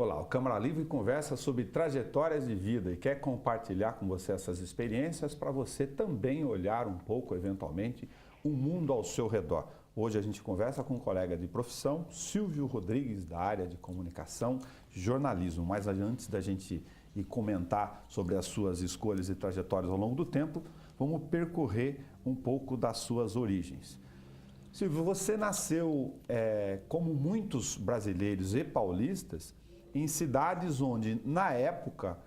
Olá, o Câmara Livre conversa sobre trajetórias de vida e quer compartilhar com você essas experiências para você também olhar um pouco, eventualmente, o mundo ao seu redor. Hoje a gente conversa com um colega de profissão, Silvio Rodrigues, da área de comunicação, jornalismo. Mas antes da gente ir comentar sobre as suas escolhas e trajetórias ao longo do tempo, vamos percorrer um pouco das suas origens. Silvio, você nasceu, como muitos brasileiros e paulistas, em cidades onde, na época,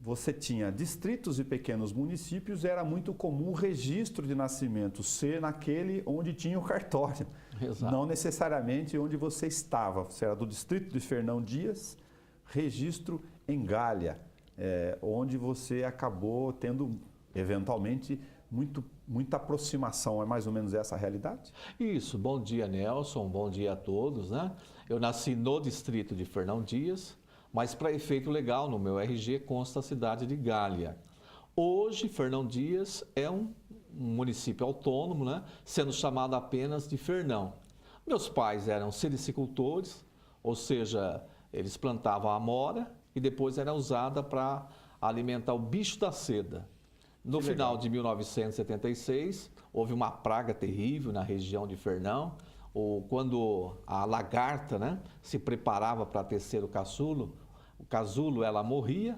você tinha distritos e pequenos municípios, era muito comum o registro de nascimento ser naquele onde tinha o cartório. Exato. Não necessariamente onde você estava. Você era do distrito de Fernão Dias, registro em Galha, onde você acabou tendo, eventualmente, muita aproximação. É mais ou menos essa a realidade? Isso, bom dia Nelson, bom dia a todos, né? Eu nasci no distrito de Fernão Dias, mas para efeito legal no meu RG consta a cidade de Galha. Hoje Fernão Dias é um município autônomo, né? Sendo chamado apenas de Fernão. Meus pais eram silicicultores, ou seja, eles plantavam a amora e depois era usada para alimentar o bicho da seda. No final de 1976, houve uma praga terrível na região de Fernão, quando a lagarta, né, se preparava para tecer o casulo ela morria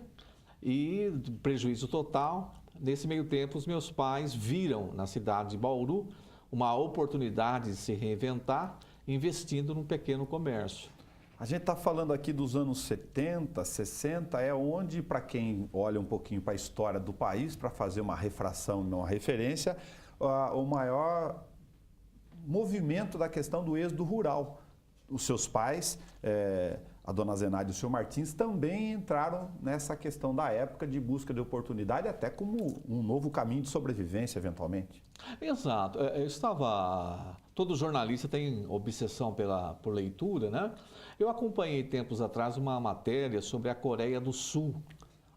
e prejuízo total. Nesse meio tempo, os meus pais viram na cidade de Bauru uma oportunidade de se reinventar, investindo num pequeno comércio. A gente está falando aqui dos anos 70, 60, é onde, para quem olha um pouquinho para a história do país, para fazer uma refração, uma referência, o maior movimento da questão do êxodo rural. Os seus pais, a dona Zenaide e o senhor Martins, também entraram nessa questão da época de busca de oportunidade, até como um novo caminho de sobrevivência, eventualmente. Exato. Todo jornalista tem obsessão por leitura, né? Eu acompanhei tempos atrás uma matéria sobre a Coreia do Sul.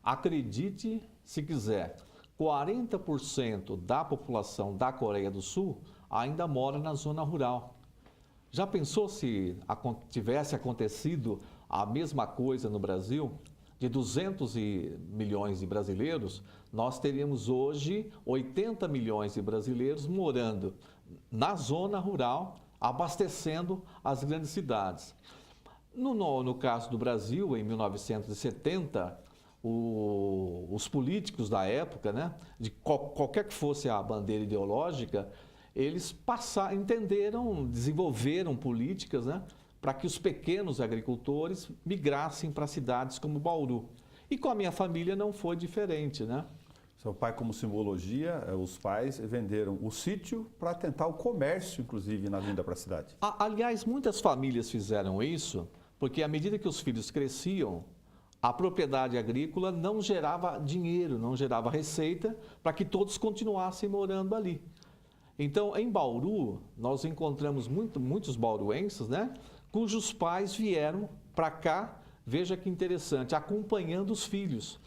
Acredite se quiser, 40% da população da Coreia do Sul ainda mora na zona rural. Já pensou se tivesse acontecido a mesma coisa no Brasil? De 200 milhões de brasileiros, nós teríamos hoje 80 milhões de brasileiros morando na zona rural, abastecendo as grandes cidades. No caso do Brasil, em 1970, os políticos da época, né, de qualquer que fosse a bandeira ideológica, eles entenderam, desenvolveram políticas, né, para que os pequenos agricultores migrassem para cidades como Bauru. E com a minha família não foi diferente, né? Seu pai, como simbologia, os pais venderam o sítio para tentar o comércio, inclusive, na vinda para a cidade. Aliás, muitas famílias fizeram isso, porque à medida que os filhos cresciam, a propriedade agrícola não gerava dinheiro, não gerava receita para que todos continuassem morando ali. Então, em Bauru, nós encontramos muitos bauruenses, né, cujos pais vieram para cá, veja que interessante, acompanhando os filhos,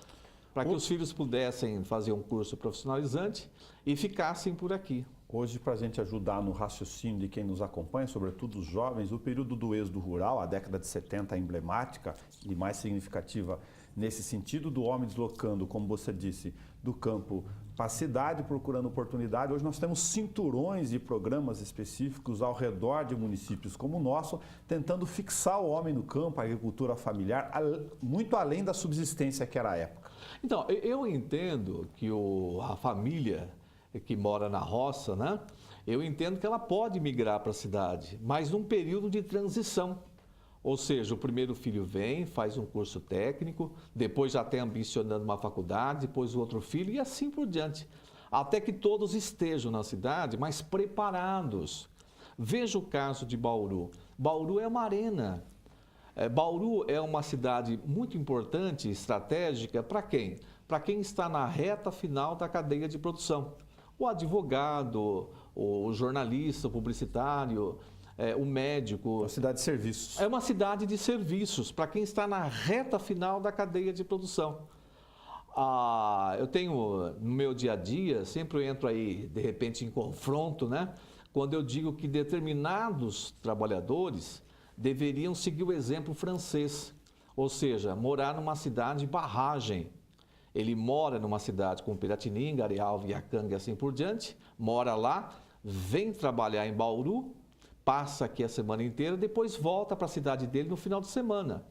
para que os filhos pudessem fazer um curso profissionalizante e ficassem por aqui. Hoje, para a gente ajudar no raciocínio de quem nos acompanha, sobretudo os jovens, o período do êxodo rural, a década de 70 é emblemática e mais significativa nesse sentido, do homem deslocando, como você disse, do campo para a cidade, procurando oportunidade. Hoje nós temos cinturões de programas específicos ao redor de municípios como o nosso, tentando fixar o homem no campo, a agricultura familiar, muito além da subsistência que era a época. Então, eu entendo que a família que mora na roça, né? Eu entendo que ela pode migrar para a cidade, mas num período de transição. Ou seja, o primeiro filho vem, faz um curso técnico, depois já tem ambicionando uma faculdade, depois o outro filho e assim por diante. Até que todos estejam na cidade, mas preparados. Veja o caso de Bauru. Bauru é uma arena. Bauru é uma cidade muito importante, estratégica, para quem? Para quem está na reta final da cadeia de produção. O advogado, o jornalista, o publicitário, o médico. Uma cidade de serviços. É uma cidade de serviços para quem está na reta final da cadeia de produção. Eu tenho, no meu dia a dia, sempre eu entro aí, de repente, em confronto, né? Quando eu digo que determinados trabalhadores deveriam seguir o exemplo francês. ou seja, morar numa cidade barragem. Ele mora numa cidade como Piratininga, Areal, Viacanga e assim por diante, mora lá, vem trabalhar em Bauru, passa aqui a semana inteira, depois volta para a cidade dele no final de semana.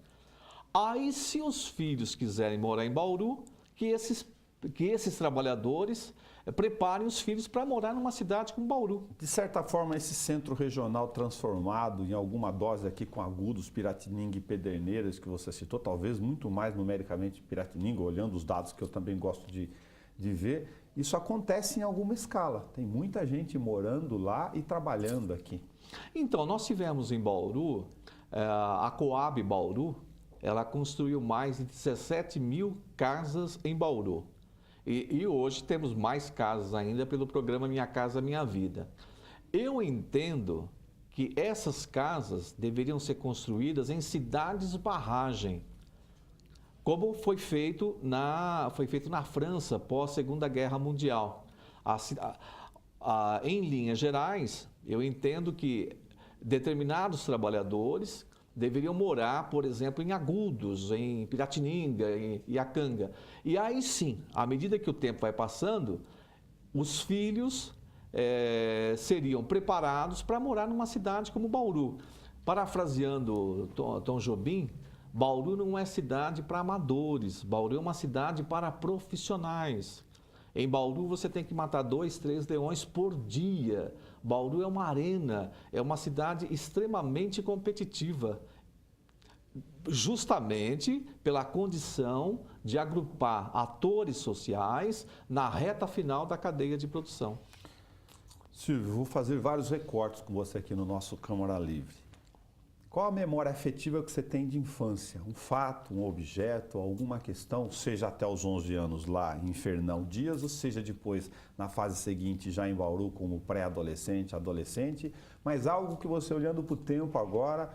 Aí, se os filhos quiserem morar em Bauru, que esses trabalhadores preparem os filhos para morar numa cidade como Bauru. De certa forma, esse centro regional transformado em alguma dose aqui com Agudos, Piratininga e Pederneiras, que você citou, talvez muito mais numericamente Piratininga, olhando os dados que eu também gosto de ver, isso acontece em alguma escala. Tem muita gente morando lá e trabalhando aqui. Então, nós tivemos em Bauru, a Coab Bauru, ela construiu mais de 17 mil casas em Bauru. E hoje temos mais casas ainda pelo programa Minha Casa Minha Vida. Eu entendo que essas casas deveriam ser construídas em cidades barragem, como foi feito na França pós Segunda Guerra Mundial. Em linhas gerais, eu entendo que determinados trabalhadores deveriam morar, por exemplo, em Agudos, em Piratininga, em Iacanga. E aí sim, à medida que o tempo vai passando, os filhos seriam preparados para morar numa cidade como Bauru. Parafraseando Tom Jobim, Bauru não é cidade para amadores, Bauru é uma cidade para profissionais. Em Bauru você tem que matar 2, 3 leões por dia. Bauru é uma arena, é uma cidade extremamente competitiva, justamente pela condição de agrupar atores sociais na reta final da cadeia de produção. Silvio, vou fazer vários recortes com você aqui no nosso Câmara Livre. Qual a memória afetiva que você tem de infância? Um fato, um objeto, alguma questão, seja até os 11 anos lá em Fernão Dias, ou seja depois na fase seguinte já em Bauru como pré-adolescente, adolescente, mas algo que você olhando para o tempo agora,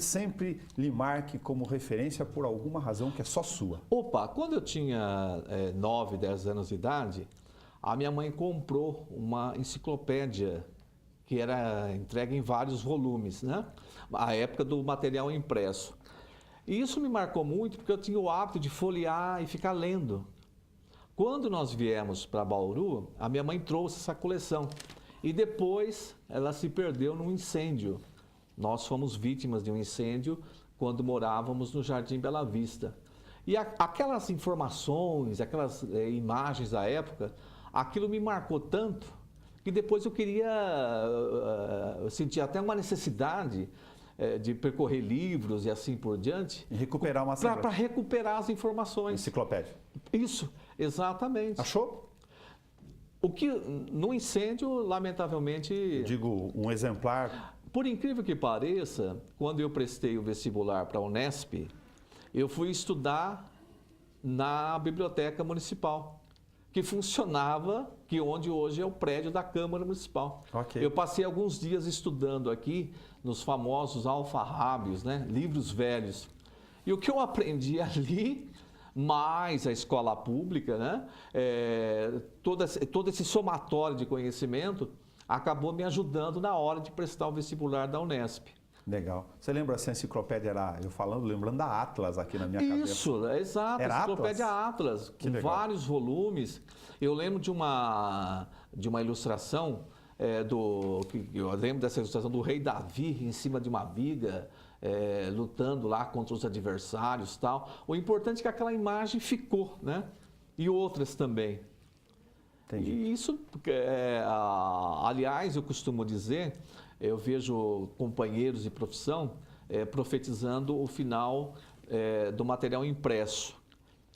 sempre lhe marque como referência por alguma razão que é só sua. Opa, quando eu tinha 9, 10 anos de idade, a minha mãe comprou uma enciclopédia que era entregue em vários volumes, né? A época do material impresso. E isso me marcou muito porque eu tinha o hábito de folhear e ficar lendo. Quando nós viemos para Bauru, a minha mãe trouxe essa coleção e depois ela se perdeu num incêndio. Nós fomos vítimas de um incêndio quando morávamos no Jardim Bela Vista. E aquelas informações, aquelas imagens da época, aquilo me marcou tanto que depois eu eu senti até uma necessidade de percorrer livros e assim por diante. E recuperar uma para recuperar as informações. Enciclopédia. Isso, exatamente. Achou? O que no incêndio, lamentavelmente... Eu digo, um exemplar... Por incrível que pareça, quando eu prestei o vestibular para a Unesp, eu fui estudar na Biblioteca Municipal, que funcionava, onde hoje é o prédio da Câmara Municipal. Okay. Eu passei alguns dias estudando aqui nos famosos alfarrábios, né? Livros velhos. E o que eu aprendi ali, mais a escola pública, né? Todo esse somatório de conhecimento acabou me ajudando na hora de prestar o vestibular da Unesp. Legal. Você lembra se a enciclopédia era, lembrando da Atlas aqui na minha cabeça? Isso, exato. Era Enciclopédia Atlas, com vários volumes. Eu lembro de uma ilustração, eu lembro dessa ilustração do rei Davi em cima de uma viga, lutando lá contra os adversários e tal. O importante é que aquela imagem ficou, né? E outras também. Entendi. E isso, aliás, eu costumo dizer, eu vejo companheiros de profissão profetizando o final do material impresso.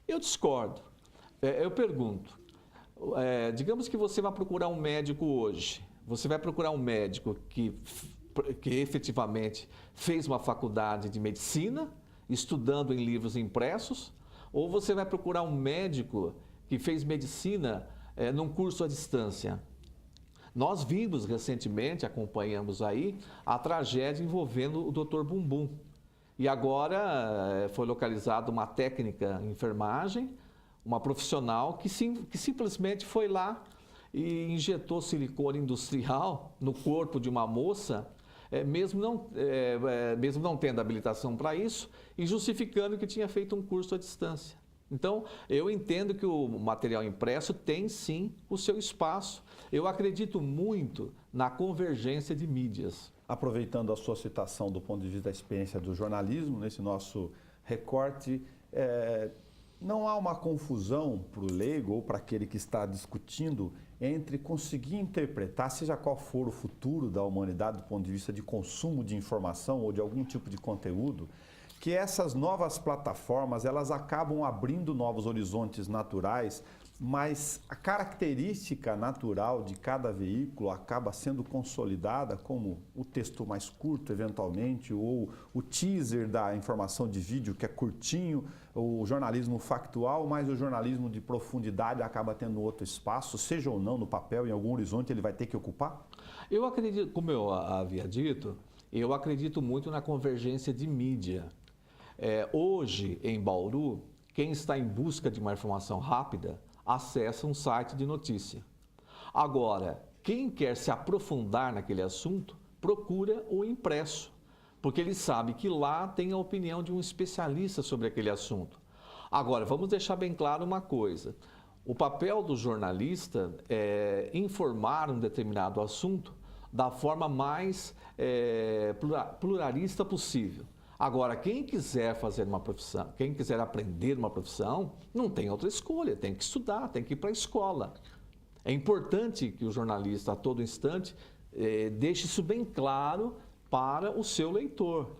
Eu discordo. Eu pergunto, digamos que você vai procurar um médico hoje, você vai procurar um médico que efetivamente fez uma faculdade de medicina, estudando em livros impressos, ou você vai procurar um médico que fez medicina num curso à distância? Nós vimos recentemente, acompanhamos aí, a tragédia envolvendo o Dr. Bumbum. E agora foi localizada uma técnica em enfermagem, uma profissional que simplesmente foi lá e injetou silicone industrial no corpo de uma moça mesmo não tendo habilitação para isso e justificando que tinha feito um curso à distância. Então, eu entendo que o material impresso tem sim o seu espaço. Eu acredito muito na convergência de mídias. Aproveitando a sua citação do ponto de vista da experiência do jornalismo, nesse nosso recorte, não há uma confusão para o leigo ou para aquele que está discutindo entre conseguir interpretar, seja qual for o futuro da humanidade do ponto de vista de consumo de informação ou de algum tipo de conteúdo, que essas novas plataformas elas acabam abrindo novos horizontes naturais, mas a característica natural de cada veículo acaba sendo consolidada, como o texto mais curto, eventualmente, ou o teaser da informação de vídeo, que é curtinho, o jornalismo factual, mas o jornalismo de profundidade acaba tendo outro espaço, seja ou não no papel, em algum horizonte ele vai ter que ocupar? Eu acredito, como eu havia dito, eu acredito muito na convergência de mídia. Hoje, em Bauru, quem está em busca de uma informação rápida, acessa um site de notícia. Agora, quem quer se aprofundar naquele assunto, procura o impresso, porque ele sabe que lá tem a opinião de um especialista sobre aquele assunto. Agora, vamos deixar bem claro uma coisa. O papel do jornalista é informar um determinado assunto da forma mais pluralista possível. Agora, quem quiser fazer uma profissão, quem quiser aprender uma profissão, não tem outra escolha, tem que estudar, tem que ir para a escola. É importante que o jornalista, a todo instante, deixe isso bem claro para o seu leitor.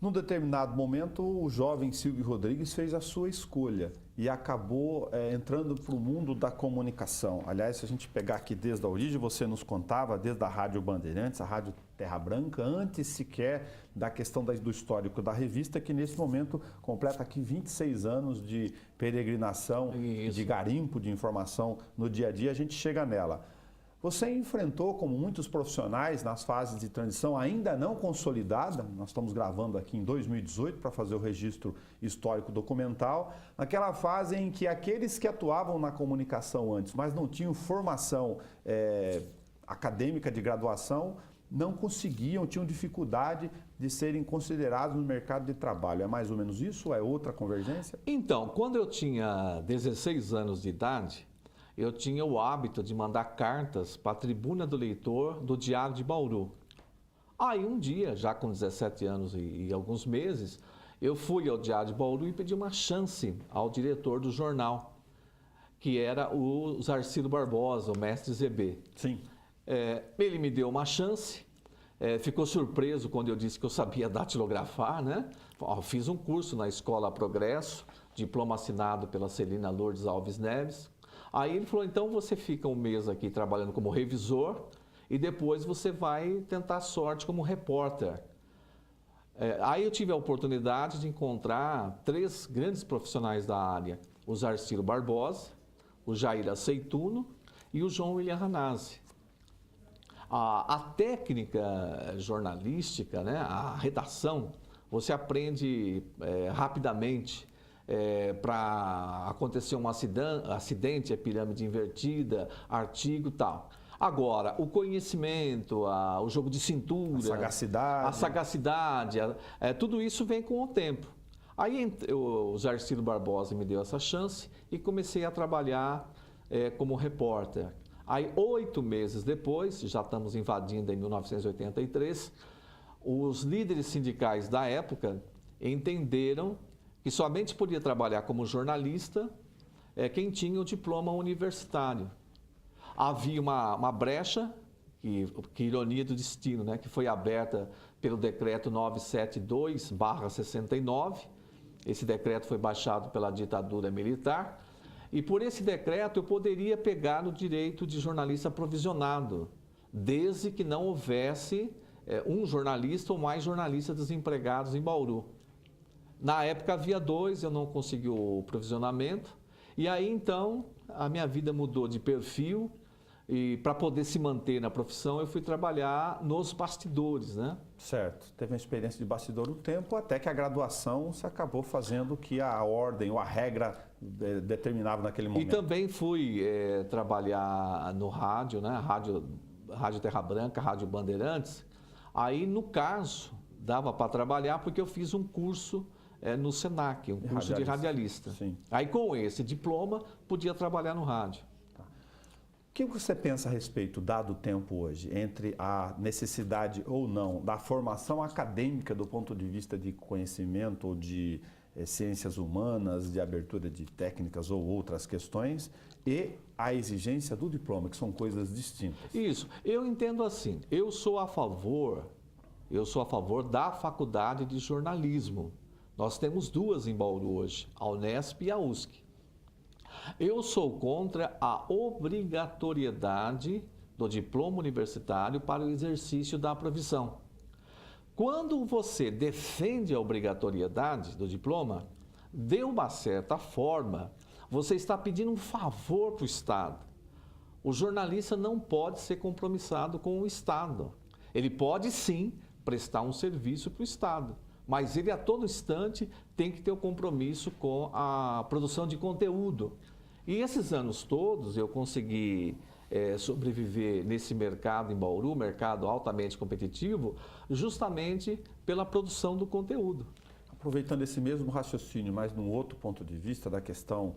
Num determinado momento, o jovem Silvio Rodrigues fez a sua escolha e acabou entrando para o mundo da comunicação. Aliás, se a gente pegar aqui desde a origem, você nos contava, desde a Rádio Bandeirantes, a Rádio Terra Branca, antes sequer da questão do histórico da revista, que nesse momento completa aqui 26 anos de peregrinação, de garimpo de informação no dia a dia, a gente chega nela. Você enfrentou, como muitos profissionais, nas fases de transição ainda não consolidada, nós estamos gravando aqui em 2018 para fazer o registro histórico documental, naquela fase em que aqueles que atuavam na comunicação antes, mas não tinham formação acadêmica de graduação, não conseguiam, tinham dificuldade de serem considerados no mercado de trabalho. É mais ou menos isso ou é outra convergência? Então, quando eu tinha 16 anos de idade, eu tinha o hábito de mandar cartas para a Tribuna do Leitor do Diário de Bauru. Aí um dia, já com 17 anos e alguns meses, eu fui ao Diário de Bauru e pedi uma chance ao diretor do jornal, que era o Zarcilo Barbosa, o mestre ZB. Sim. Ele me deu uma chance, ficou surpreso quando eu disse que eu sabia datilografar, né? Fiz um curso na Escola Progresso, diploma assinado pela Celina Lourdes Alves Neves. Aí ele falou, então você fica um mês aqui trabalhando como revisor e depois você vai tentar a sorte como repórter. Aí eu tive a oportunidade de encontrar 3 grandes profissionais da área, o Zarcilo Barbosa, o Jair Aceituno e o João William Ranazzi. A técnica jornalística, né, a redação, você aprende rapidamente. Para acontecer um acidente, a pirâmide invertida, artigo e tal. Agora, o conhecimento, o jogo de cintura, a sagacidade, tudo isso vem com o tempo. Aí o Zarcilo Barbosa me deu essa chance e comecei a trabalhar como repórter. Aí, 8 meses depois, já estamos invadindo em 1983, os líderes sindicais da época entenderam que somente podia trabalhar como jornalista quem tinha o diploma universitário. Havia uma brecha, que ironia do destino, né, que foi aberta pelo decreto 972/69. Esse decreto foi baixado pela ditadura militar. E por esse decreto eu poderia pegar o direito de jornalista provisionado, desde que não houvesse um jornalista ou mais jornalistas desempregados em Bauru. Na época havia 2, eu não consegui o provisionamento. E aí então a minha vida mudou de perfil e para poder se manter na profissão eu fui trabalhar nos bastidores, né? Certo. Teve uma experiência de bastidor um tempo até que a graduação se acabou fazendo o que a ordem ou a regra determinava naquele momento. E também fui trabalhar no rádio, né? Rádio Terra Branca, Rádio Bandeirantes. Aí, no caso, dava para trabalhar porque eu fiz um curso no Senac, um curso de radialista. Sim. Aí, com esse diploma, podia trabalhar no rádio. O que você pensa a respeito, dado o tempo hoje, entre a necessidade ou não da formação acadêmica do ponto de vista de conhecimento ou de ciências humanas, de abertura de técnicas ou outras questões, e a exigência do diploma, que são coisas distintas? Isso, eu entendo assim, eu sou a favor da faculdade de jornalismo. Nós temos duas em Bauru hoje, a Unesp e a USC. Eu sou contra a obrigatoriedade do diploma universitário para o exercício da profissão. Quando você defende a obrigatoriedade do diploma, de uma certa forma, você está pedindo um favor para o Estado. O jornalista não pode ser compromissado com o Estado. Ele pode sim prestar um serviço para o Estado, mas ele a todo instante tem que ter o compromisso com a produção de conteúdo. E esses anos todos eu consegui sobreviver nesse mercado em Bauru, mercado altamente competitivo, justamente pela produção do conteúdo. Aproveitando esse mesmo raciocínio, mas num outro ponto de vista da questão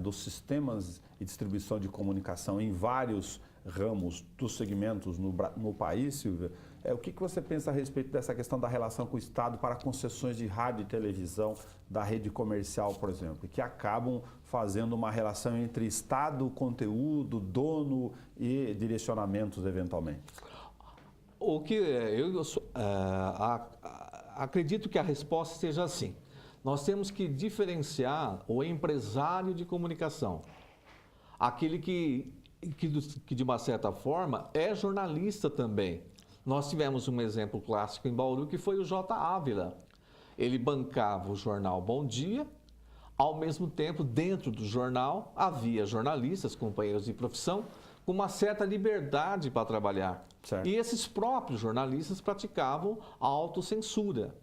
dos sistemas e distribuição de comunicação em vários ramos dos segmentos no país, Silvia, o que você pensa a respeito dessa questão da relação com o Estado para concessões de rádio e televisão da rede comercial, por exemplo, que acabam fazendo uma relação entre Estado, conteúdo, dono e direcionamentos eventualmente? O que acredito que a resposta seja assim. Nós temos que diferenciar o empresário de comunicação, aquele que de uma certa forma é jornalista também. Nós tivemos um exemplo clássico em Bauru que foi o J. Ávila. Ele bancava o jornal Bom Dia, ao mesmo tempo, dentro do jornal, havia jornalistas, companheiros de profissão, com uma certa liberdade para trabalhar. Certo. E esses próprios jornalistas praticavam a autocensura.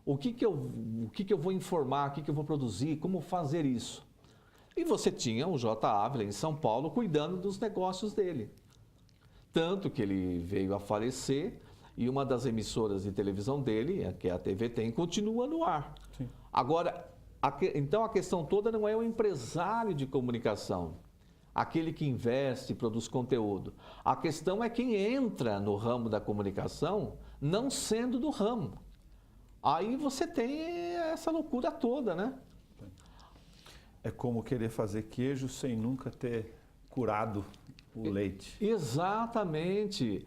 O que eu vou informar, o que eu vou produzir, como fazer isso? E você tinha o J. Ávila em São Paulo cuidando dos negócios dele. Tanto que ele veio a falecer e uma das emissoras de televisão dele, que é a TV Tem, continua no ar. Sim. Agora, então a questão toda não é o empresário de comunicação, aquele que investe e produz conteúdo. A questão é quem entra no ramo da comunicação não sendo do ramo. Aí você tem essa loucura toda, né? É como querer fazer queijo sem nunca ter curado o leite. Exatamente.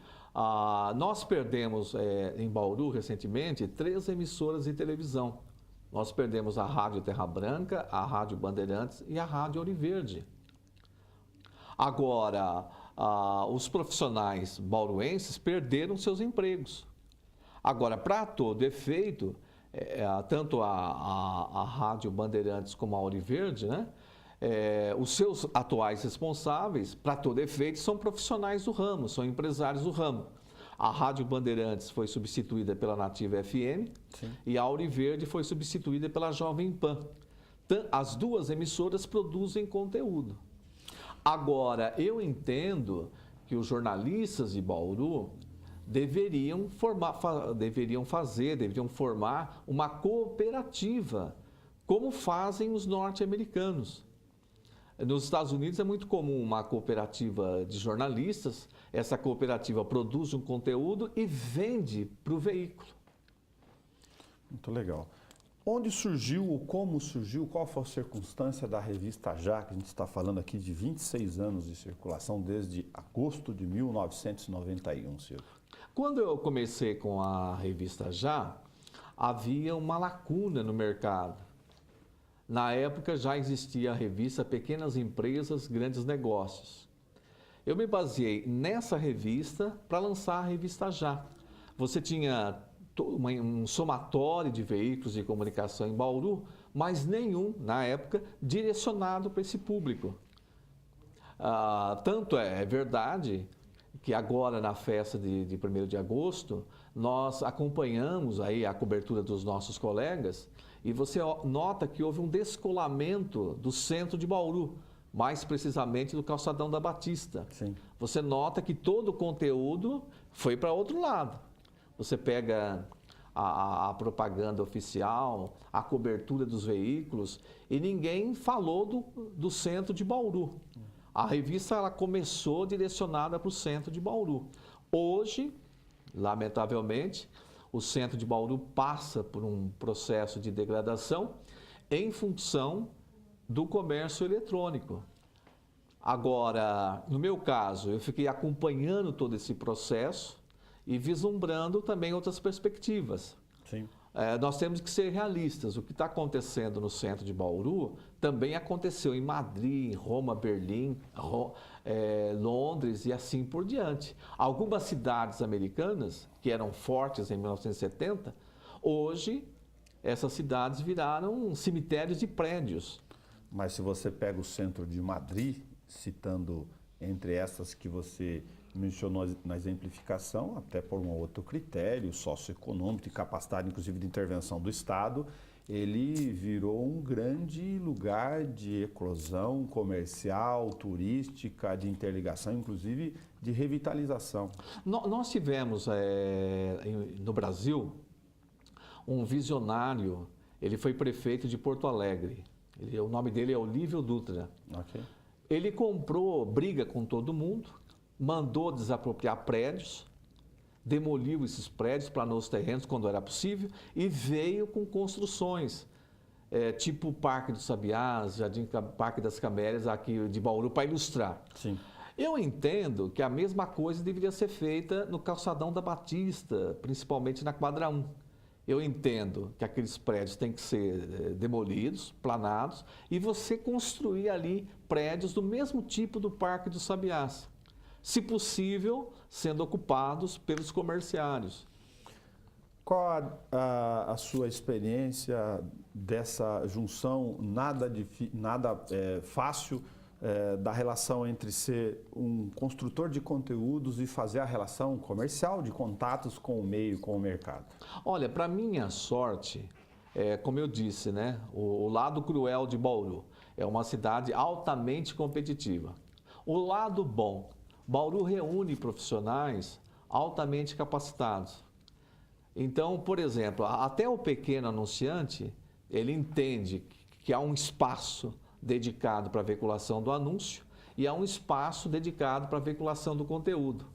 Nós perdemos em Bauru recentemente 3 emissoras de televisão. Nós perdemos a Rádio Terra Branca, a Rádio Bandeirantes e a Rádio Ouro Verde. Agora, os profissionais bauruenses perderam seus empregos. Agora, para todo efeito, tanto a Rádio Bandeirantes como a Ouro Verde, né? Os seus atuais responsáveis, para todo efeito, são profissionais do ramo, são empresários do ramo. A Rádio Bandeirantes foi substituída pela Nativa FM. Sim. E a Ouro Verde foi substituída pela Jovem Pan. As duas emissoras produzem conteúdo. Agora, eu entendo que os jornalistas de Bauru deveriam formar uma cooperativa, como fazem os norte-americanos. Nos Estados Unidos é muito comum uma cooperativa de jornalistas, essa cooperativa produz um conteúdo e vende para o veículo. Muito legal. Onde surgiu ou como surgiu, qual foi a circunstância da revista Já, que a gente está falando aqui de 26 anos de circulação, desde agosto de 1991, Silvio? Quando eu comecei com a revista Já, havia uma lacuna no mercado. Na época já existia a revista Pequenas Empresas, Grandes Negócios. Eu me baseei nessa revista para lançar a revista Já. Você tinha um somatório de veículos de comunicação em Bauru, mas nenhum, na época, direcionado para esse público. Tanto é verdade que agora, na festa de 1º de agosto, nós acompanhamos aí a cobertura dos nossos colegas e você nota que houve um descolamento do centro de Bauru, mais precisamente do Calçadão da Batista. Sim. Você nota que todo o conteúdo foi para outro lado. Você pega a propaganda oficial, a cobertura dos veículos, e ninguém falou do centro de Bauru. A revista ela começou direcionada para o centro de Bauru. Hoje, lamentavelmente, o centro de Bauru passa por um processo de degradação em função do comércio eletrônico. Agora, no meu caso, eu fiquei acompanhando todo esse processo e vislumbrando também outras perspectivas. Sim. Nós temos que ser realistas. O que está acontecendo no centro de Bauru também aconteceu em Madrid, Roma, Berlim, Londres e assim por diante. Algumas cidades americanas, que eram fortes em 1970, hoje essas cidades viraram cemitérios de prédios. Mas se você pega o centro de Madrid, citando entre essas que você mencionou na exemplificação, até por um outro critério socioeconômico e capacidade, inclusive, de intervenção do Estado, ele virou um grande lugar de eclosão comercial, turística, de interligação, inclusive de revitalização. Nós tivemos no Brasil um visionário, ele foi prefeito de Porto Alegre, o nome dele é Olívio Dutra. Okay. Ele comprou briga com todo mundo, mandou desapropriar prédios, demoliu esses prédios, planou os terrenos quando era possível e veio com construções, tipo o Parque dos Sabiás, Parque das Camélias, aqui de Bauru, para ilustrar. Sim. Eu entendo que a mesma coisa deveria ser feita no Calçadão da Batista, principalmente na quadra 1. Eu entendo que aqueles prédios têm que ser demolidos, planados, e você construir ali prédios do mesmo tipo do Parque dos Sabiás. Se possível, sendo ocupados pelos comerciários. Qual a sua experiência dessa junção nada fácil da relação entre ser um construtor de conteúdos e fazer a relação comercial de contatos com o meio, com o mercado? Olha, para minha sorte, como eu disse, né, o lado cruel de Bauru é uma cidade altamente competitiva. O lado bom, Bauru reúne profissionais altamente capacitados. Então, por exemplo, até o pequeno anunciante, ele entende que há um espaço dedicado para a veiculação do anúncio e há um espaço dedicado para a veiculação do conteúdo.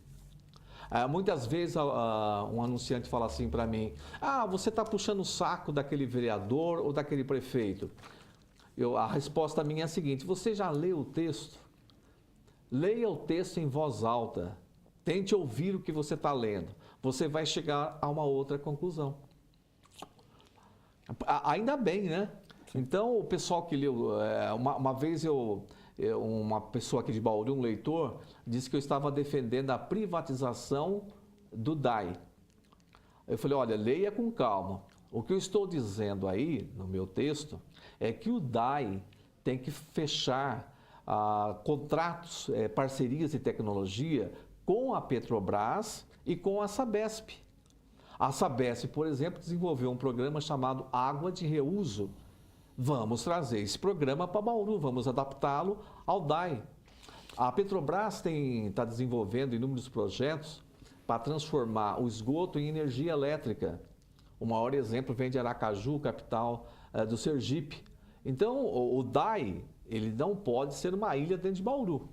Muitas vezes um anunciante fala assim para mim, você está puxando o saco daquele vereador ou daquele prefeito. A resposta minha é a seguinte, você já leu o texto? Leia o texto em voz alta, tente ouvir o que você está lendo. Você vai chegar a uma outra conclusão. Ainda bem, né? Então, o pessoal que leu, uma vez uma pessoa aqui de Bauru, um leitor, disse que eu estava defendendo a privatização do DAI. Eu falei, olha, leia com calma. O que eu estou dizendo aí, no meu texto, é que o DAI tem que fechar contratos, parcerias de tecnologia com a Petrobras e com a Sabesp. A Sabesp, por exemplo, desenvolveu um programa chamado Água de Reuso. Vamos trazer esse programa para Bauru, vamos adaptá-lo ao DAI. A Petrobras está desenvolvendo inúmeros projetos para transformar o esgoto em energia elétrica. O maior exemplo vem de Aracaju, capital do Sergipe. Então, o DAI, ele não pode ser uma ilha dentro de Bauru.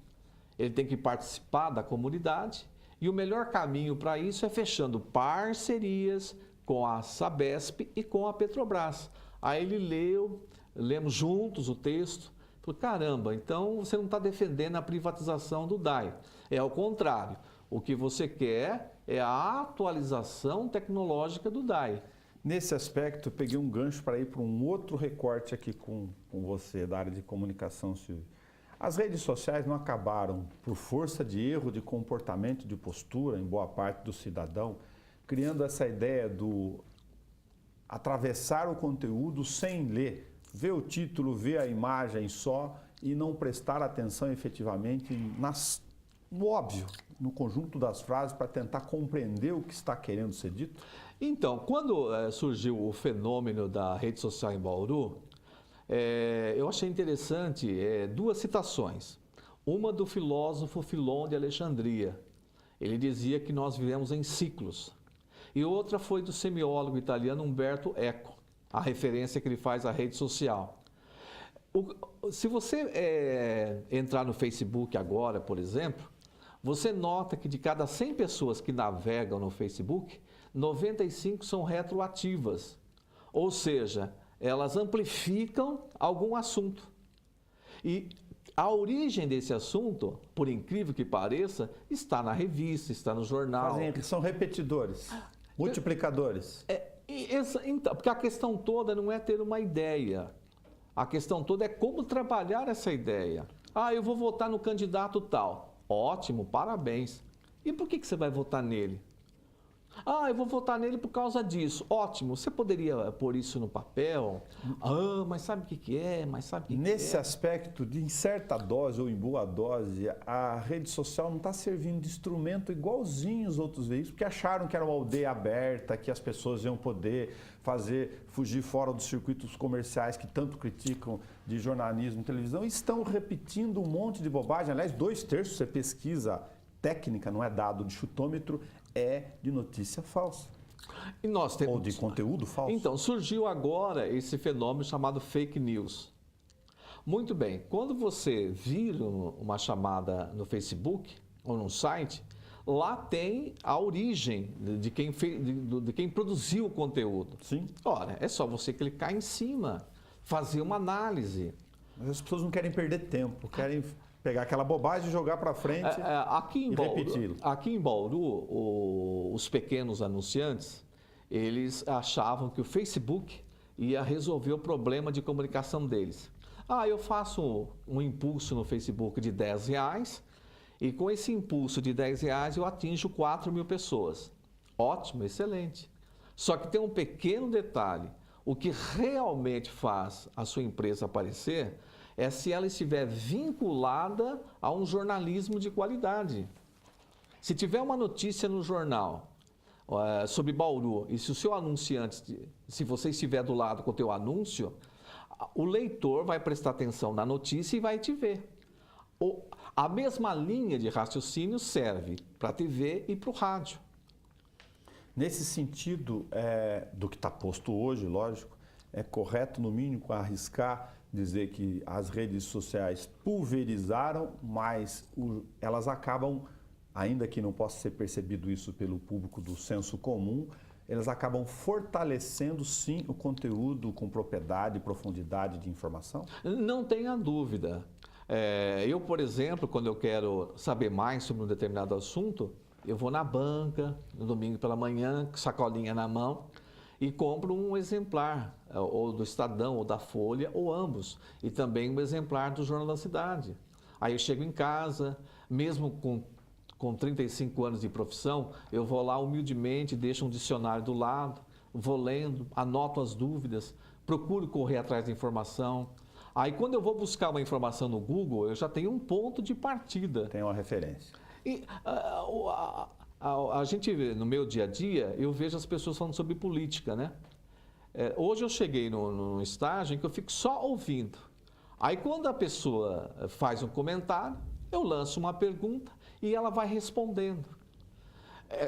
Ele tem que participar da comunidade e o melhor caminho para isso é fechando parcerias com a Sabesp e com a Petrobras. Aí ele lemos juntos o texto, falou, caramba, então você não está defendendo a privatização do DAI. É ao contrário, o que você quer é a atualização tecnológica do DAI. Nesse aspecto, eu peguei um gancho para ir para um outro recorte aqui com você, da área de comunicação, Silvio. As redes sociais não acabaram, por força de erro de comportamento, de postura, em boa parte do cidadão, criando essa ideia do atravessar o conteúdo sem ler, ver o título, ver a imagem só e não prestar atenção efetivamente no óbvio, no conjunto das frases para tentar compreender o que está querendo ser dito? Então, quando surgiu o fenômeno da rede social em Bauru, eu achei interessante duas citações. Uma do filósofo Filon de Alexandria. Ele dizia que nós vivemos em ciclos. e outra foi do semiólogo italiano Umberto Eco, a referência que ele faz à rede social. Se você entrar no Facebook agora, por exemplo, você nota que de cada 100 pessoas que navegam no Facebook, 95 são retroativas, ou seja, elas amplificam algum assunto. E a origem desse assunto, por incrível que pareça, está na revista, está no jornal. São repetidores, multiplicadores. Então, porque a questão toda não é ter uma ideia. A questão toda é como trabalhar essa ideia. Ah, eu vou votar no candidato tal. Ótimo, parabéns. E por que você vai votar nele? Ah, eu vou votar nele por causa disso. Ótimo, você poderia pôr isso no papel? Ah, mas sabe o que é? Mas sabe o que Nesse aspecto, em certa dose ou em boa dose, a rede social não está servindo de instrumento igualzinho os outros veículos, porque acharam que era uma aldeia aberta, que as pessoas iam poder fugir fora dos circuitos comerciais que tanto criticam de jornalismo e televisão, e estão repetindo um monte de bobagem. Aliás, 2/3, você pesquisa técnica, não é dado de chutômetro, é de notícia falsa. E nós temos... Ou de conteúdo falso. Então, surgiu agora esse fenômeno chamado fake news. Muito bem, quando você vira uma chamada no Facebook ou num site, lá tem a origem de quem produziu o conteúdo. Sim. Ora, é só você clicar em cima, fazer uma análise. Mas as pessoas não querem perder tempo, querem pegar aquela bobagem e jogar para frente e repeti-lo. Aqui em Bauru, os pequenos anunciantes, eles achavam que o Facebook ia resolver o problema de comunicação deles. Ah, eu faço um impulso no Facebook de R$10 e com esse impulso de R$10 eu atinjo 4.000 pessoas. Ótimo, excelente. Só que tem um pequeno detalhe. O que realmente faz a sua empresa aparecer é se ela estiver vinculada a um jornalismo de qualidade. Se tiver uma notícia no jornal sobre Bauru e se o seu anunciante, se você estiver do lado com o teu anúncio, o leitor vai prestar atenção na notícia e vai te ver. A mesma linha de raciocínio serve para a TV e para o rádio. Nesse sentido, do que está posto hoje, lógico, é correto, no mínimo, arriscar dizer que as redes sociais pulverizaram, mas elas acabam, ainda que não possa ser percebido isso pelo público do senso comum, elas acabam fortalecendo, sim, o conteúdo com propriedade e profundidade de informação? Não tenha dúvida. Eu, por exemplo, quando eu quero saber mais sobre um determinado assunto, eu vou na banca, no domingo pela manhã, com sacolinha na mão, e compro um exemplar, ou do Estadão, ou da Folha, ou ambos, e também um exemplar do Jornal da Cidade. Aí eu chego em casa, mesmo com 35 anos de profissão, eu vou lá humildemente, deixo um dicionário do lado, vou lendo, anoto as dúvidas, procuro correr atrás da informação. Aí quando eu vou buscar uma informação no Google, eu já tenho um ponto de partida. Tem uma referência. E a gente, no meu dia a dia, eu vejo as pessoas falando sobre política, né? Hoje eu cheguei num estágio em que eu fico só ouvindo. Aí quando a pessoa faz um comentário, eu lanço uma pergunta e ela vai respondendo.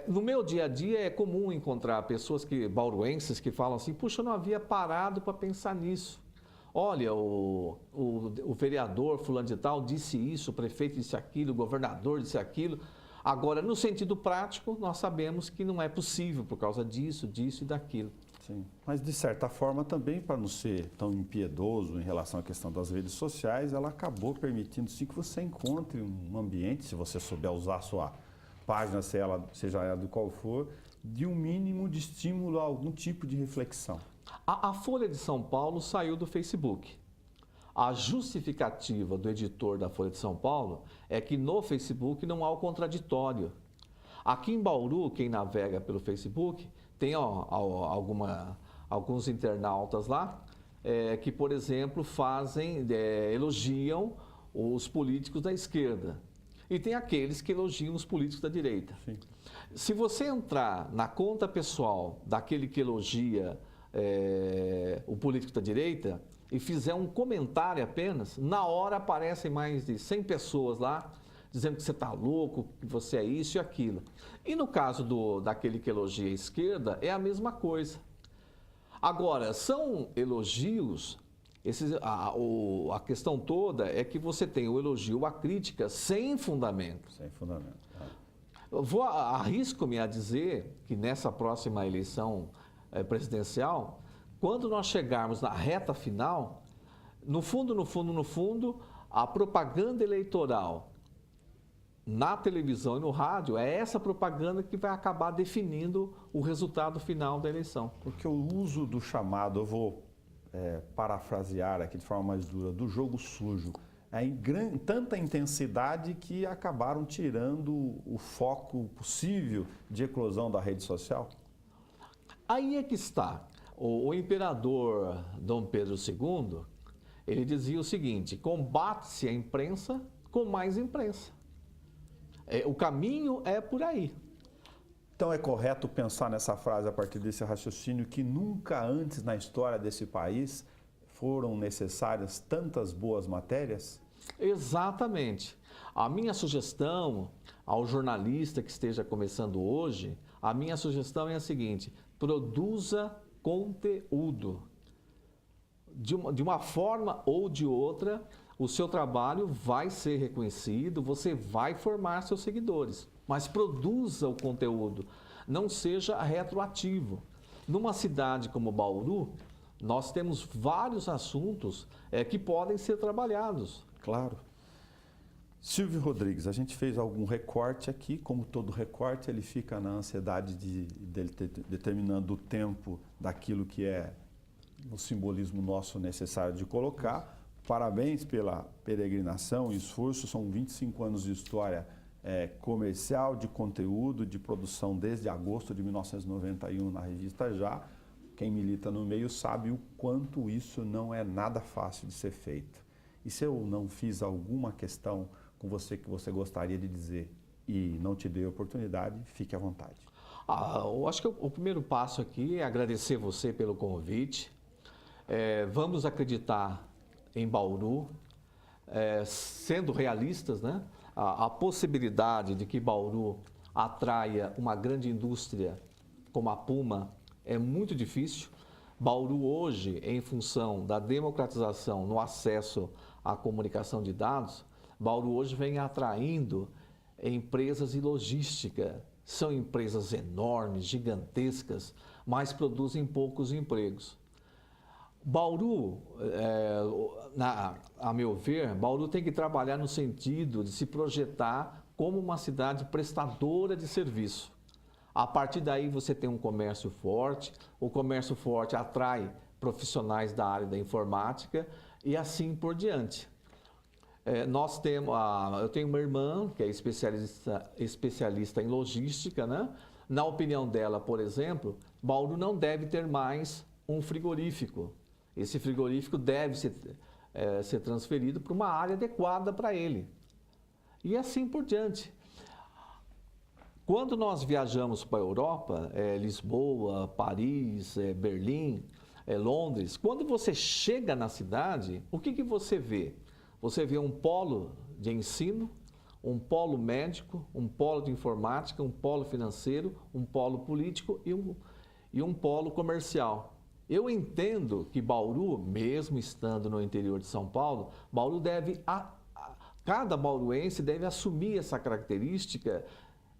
No meu dia a dia é comum encontrar pessoas bauruenses que falam assim, puxa, eu não havia parado para pensar nisso. Olha, o vereador fulano de tal disse isso, o prefeito disse aquilo, o governador disse aquilo. Agora, no sentido prático, nós sabemos que não é possível por causa disso, disso e daquilo. Sim, mas de certa forma também, para não ser tão impiedoso em relação à questão das redes sociais, ela acabou permitindo sim que você encontre um ambiente, se você souber usar a sua página, seja ela de qual for, de um mínimo de estímulo a algum tipo de reflexão. A Folha de São Paulo saiu do Facebook. A justificativa do editor da Folha de São Paulo é que no Facebook não há o contraditório. Aqui em Bauru, quem navega pelo Facebook, tem alguns internautas lá que, por exemplo, elogiam os políticos da esquerda. E tem aqueles que elogiam os políticos da direita. Sim. Se você entrar na conta pessoal daquele que elogia o político da direita e fizer um comentário apenas, na hora aparecem mais de 100 pessoas lá dizendo que você está louco, que você é isso e aquilo. E no caso daquele que elogia a esquerda, é a mesma coisa. Agora, são elogios, a questão toda é que você tem o elogio, a crítica sem fundamento. Sem fundamento. Arrisco-me a dizer que nessa próxima eleição presidencial, quando nós chegarmos na reta final, no fundo, a propaganda eleitoral na televisão e no rádio é essa propaganda que vai acabar definindo o resultado final da eleição. Porque o uso do chamado, eu vou parafrasear aqui de forma mais dura, do jogo sujo, é em tanta intensidade que acabaram tirando o foco possível de eclosão da rede social? Aí é que está. O imperador Dom Pedro II, ele dizia o seguinte: combate-se a imprensa com mais imprensa. O caminho é por aí. Então é correto pensar nessa frase a partir desse raciocínio que nunca antes na história desse país foram necessárias tantas boas matérias? Exatamente. A minha sugestão ao jornalista que esteja começando hoje, a minha sugestão é a seguinte: produza conteúdo. De uma forma ou de outra, o seu trabalho vai ser reconhecido, você vai formar seus seguidores. Mas produza o conteúdo, não seja retroativo. Numa cidade como Bauru, nós temos vários assuntos que podem ser trabalhados. Claro. Silvio Rodrigues, a gente fez algum recorte aqui, como todo recorte, ele fica na ansiedade determinando o tempo daquilo que é o simbolismo nosso necessário de colocar. Parabéns pela peregrinação e esforço, são 25 anos de história comercial, de conteúdo, de produção desde agosto de 1991 na revista Já. Quem milita no meio sabe o quanto isso não é nada fácil de ser feito. E se eu não fiz alguma questão com você que você gostaria de dizer e não te dei a oportunidade, fique à vontade. Eu acho que o primeiro passo aqui é agradecer você pelo convite. Vamos acreditar em Bauru, sendo realistas, né? A possibilidade de que Bauru atraia uma grande indústria como a Puma é muito difícil. Bauru hoje, em função da democratização no acesso à comunicação de dados, Bauru hoje vem atraindo empresas de logística. São empresas enormes, gigantescas, mas produzem poucos empregos. Bauru, a meu ver, Bauru tem que trabalhar no sentido de se projetar como uma cidade prestadora de serviço. A partir daí você tem um comércio forte, o comércio forte atrai profissionais da área da informática e assim por diante. Eu tenho uma irmã que é especialista em logística, né? Na opinião dela, por exemplo, Bauru não deve ter mais um frigorífico. Esse frigorífico deve ser transferido para uma área adequada para ele. E assim por diante. Quando nós viajamos para a Europa, Lisboa, Paris, Berlim, Londres, quando você chega na cidade, o que você vê? Você vê um polo de ensino, um polo médico, um polo de informática, um polo financeiro, um polo político e um polo comercial. Eu entendo que Bauru, mesmo estando no interior de São Paulo, cada bauruense deve assumir essa característica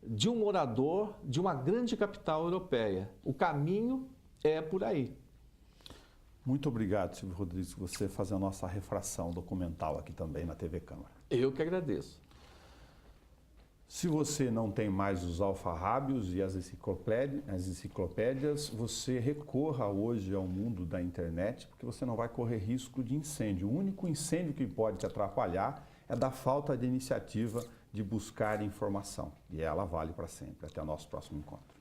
de um morador de uma grande capital europeia. O caminho é por aí. Muito obrigado, Silvio Rodrigues, por você fazer a nossa refração documental aqui também na TV Câmara. Eu que agradeço. Se você não tem mais os alfarrábios e as enciclopédias, você recorra hoje ao mundo da internet, porque você não vai correr risco de incêndio. O único incêndio que pode te atrapalhar é da falta de iniciativa de buscar informação. E ela vale para sempre. Até o nosso próximo encontro.